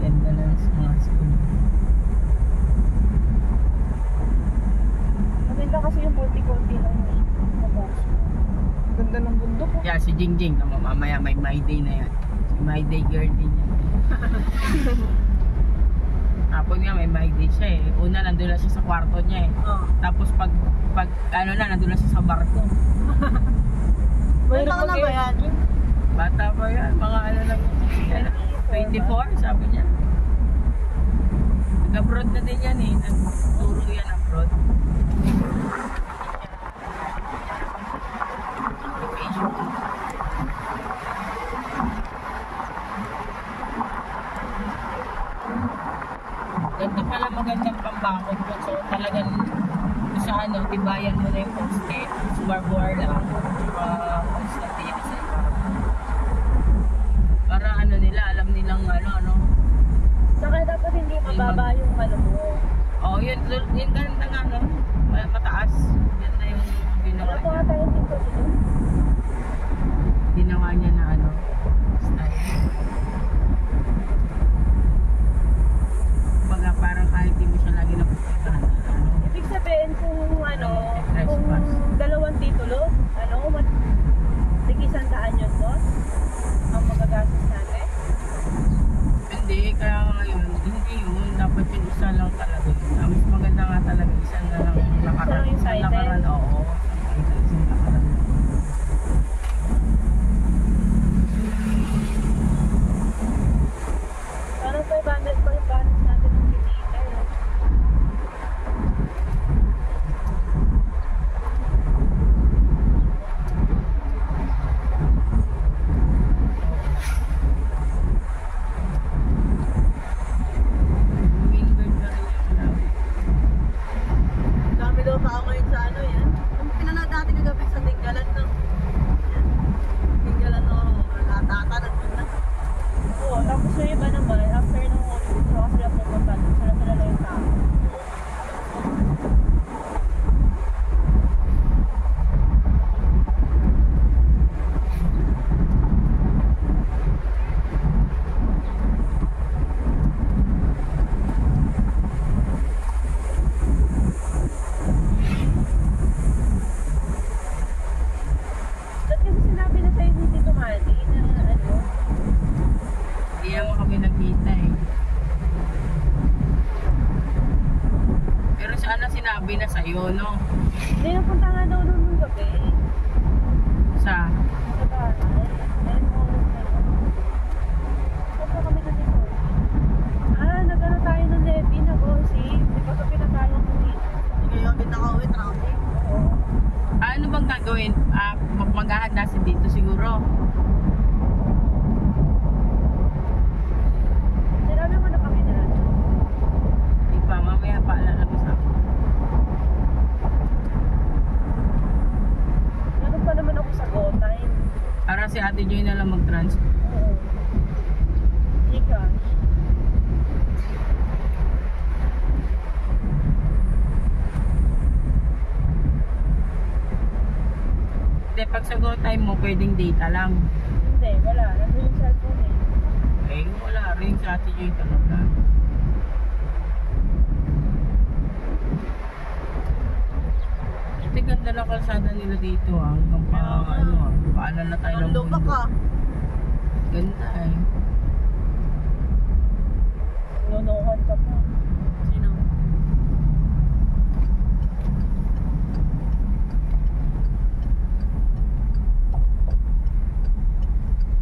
Ganda lang sa mga school. Maganda kasi yung konti-konti lang yung napost. Ganda ng bundok. Yeah, si Jingjing, mamaya may My Day na yan. Si My Day girl din yan. Tapos nga may My Day siya eh. Una nandun lang siya sa kwarto niya eh. Oh. Tapos pag ano na, nandun lang siya sa barko. Bata na ba yan? Bata pa yan, mga ano lang, 24 sabi niya. Nag-abroad na din yan eh, nagturo yan abroad. Ganda pala, magandang pambakod ko. So talagang sa ano, tibayan mo na yung poste. Subar-buar lang. Constantine sa iba. Para ano nila, alam nilang ano. Saka dapat hindi mababa yung ano mo. Oh, yun ganda nga no. Mataas. Yan na yung ginawa Ano nga niya. tayo dito dito? Ginawa niya na ano, style. Baga parang kahit di mo siya lagi napupuntahan. Ibig sabihin kung ano, Express kung pass. 2 titulo, tig-100 yun boss? Ang magagastos natin? Hindi, kaya ngayon, hindi yun. Dapat yung isa lang talaga. Mas maganda nga talaga, isa na lang lakaran. Isa lang yung Lakaran, oo. Isang lakaran. Parang 500 pa yung balance natin ng kinita eh. Winbird na rin yung dami. Dami daw tao ngayon sa ano yan. Ang pinanood natin kagabi sa Tinggalan no? Tinggalan no, natatanan mo na. Oo, tapos yung iba naman, after ng holiday, saka sila pumunta, sila lang yung tao. Ba't kasi sinabi na sa'yo ni Tito Manny na ano? Hindi naman kami nagkita eh. Pero sana sinabi na sa'yo, no? Hindi, napunta nga daw nung gabi. Sa Sa bahay. Ayun mo, punta kami sa Tito. Nagano tayo ng Levi, nag-OC. Di ba gabi na tayo ng dito? Hindi kayo pinaka-uwi, traffic. Oo. ano bang gagawin? Maghahanda si dito siguro. Sinabi mo na kami na. Di pa, mamaya paalala mo sa akin. Meron pa naman ako sa GoTime. Para si Ate Joy na lang mag-transfer. Oo. Gcash. Hindi, pag sa go time mo, pwedeng data lang. Hindi, wala. Nandun yung cellphone eh. Eh, wala rin si Ate Joy talaga. Ito ganda na kalsada nila dito ah. Hanggang pa, ano ah, paalala tayo ng Nandun mundo. ka. Ganda eh. Nunuhan ka pa. Sino?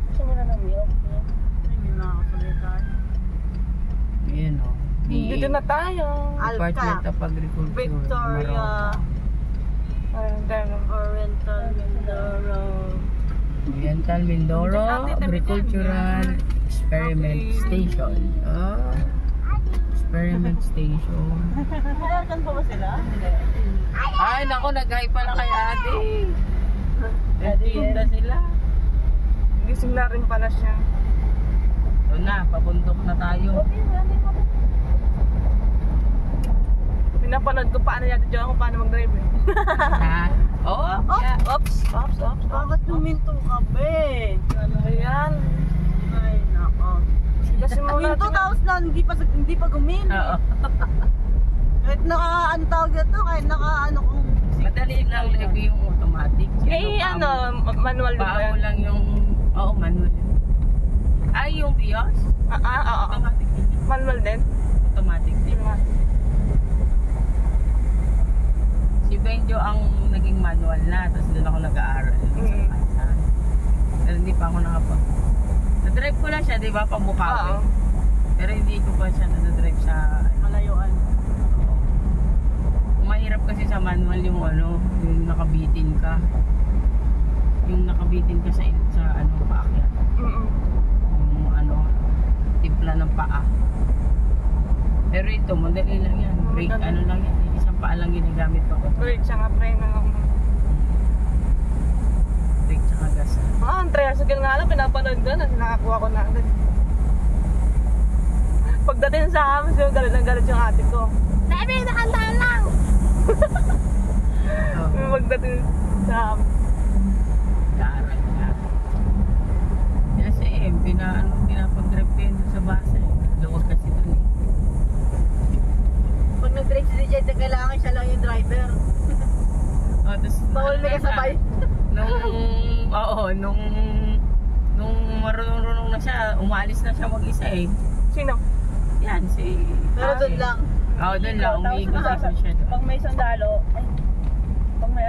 Gusto mo na ng milk? Hindi na ako tayo. Ayan o. Dito na tayo. Department of Agriculture. Victoria. Oriental Mindoro. Oriental Mindoro Agricultural Experiment Station. Ah, Experiment Station. Malarkan pa ba sila? Hindi. Ay, naku, nag-hi pala kay Ate. Nagtinda sila. Gising na rin pala siya. Doon na, pabundok na tayo. Pinapanood ko paano yata dyan kung paano mag-drive eh. Ha? Oo, yeah. Ops. Bakit tuminto ka be? Ano yan? Ay, naku. 2,000 na, hindi pa gumili. Oo. Kahit ano tawag dito, kahit kung... Madali lang levy yung automatic. Manual din ba Pao yan? lang yung, oo, manual. Ay, yung BIOS? Oo. Automatic din yan. Manual din? Automatic din. Si Benjo ang naging manual na, tapos doon ako nag-aaral. Pero hindi pa ako nakapag... Na-drive ko lang siya, di ba, Pabukawi. Pero hindi ko pa siya na-drive sa... Malayuan. Mahirap kasi sa manual yung yung nakabitin ka. Yung nakabitin ka sa paakyat. Yung timpla ng paa. Pero ito, madali lang yan. Brake, lang yan. Isang paa lang ginagamit pa ko. Brake, tsaka preno lang. Brake, tsaka gas. Ang tricycle nga lang, pinapanood ko na, nakakuha ko na agad. Pagdating sa amin, so galit yung ate ko. Sabi, nakandaan lang! Pagdating sa amin. Kaaral na. Kasi pinapag-drive ko yun sa basa. Luwag kasi dun eh. Pag nag-drive si DJ, kailangan siya lang yung driver. Tapos Bawal na kasabay. Nung marunong na siya, umalis na siya mag-isa eh. Sino? Yan, si... Pero doon lang. Oo, doon lang. Umiikot siya doon. Pag may sandalo, pag may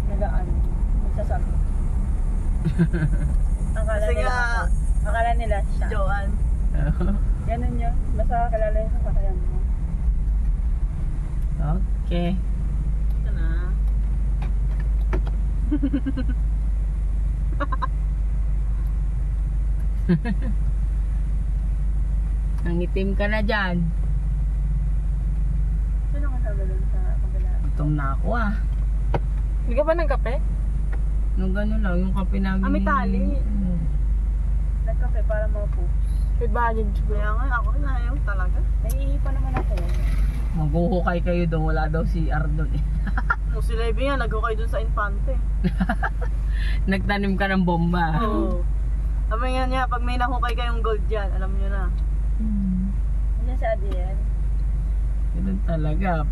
nagaan, magsasabi. Akala nila siya. Joan. Ganun yun. Basta kalala yung sasakyan mo. Okay. Ito na. Nangitim ka na dyan. Sino kasama doon sa kabila? Gutom na ako ah. Hindi ka ba nagkape? Nung gano'n lang, yung kape namin. May tali. Nagkape para maupo. With badge. Kaya nga, ako rin ayaw talaga. Naiihi pa naman ako. Maghuhukay kayo doon, wala daw si Ardon eh. Kung si Levy nga, naghukay doon sa Infante. Nagtanim ka ng bomba. Oo. Sabi nga niya, pag may nahukay kayong gold dyan, alam niyo na. Ano sa Adiel? Ganun talaga.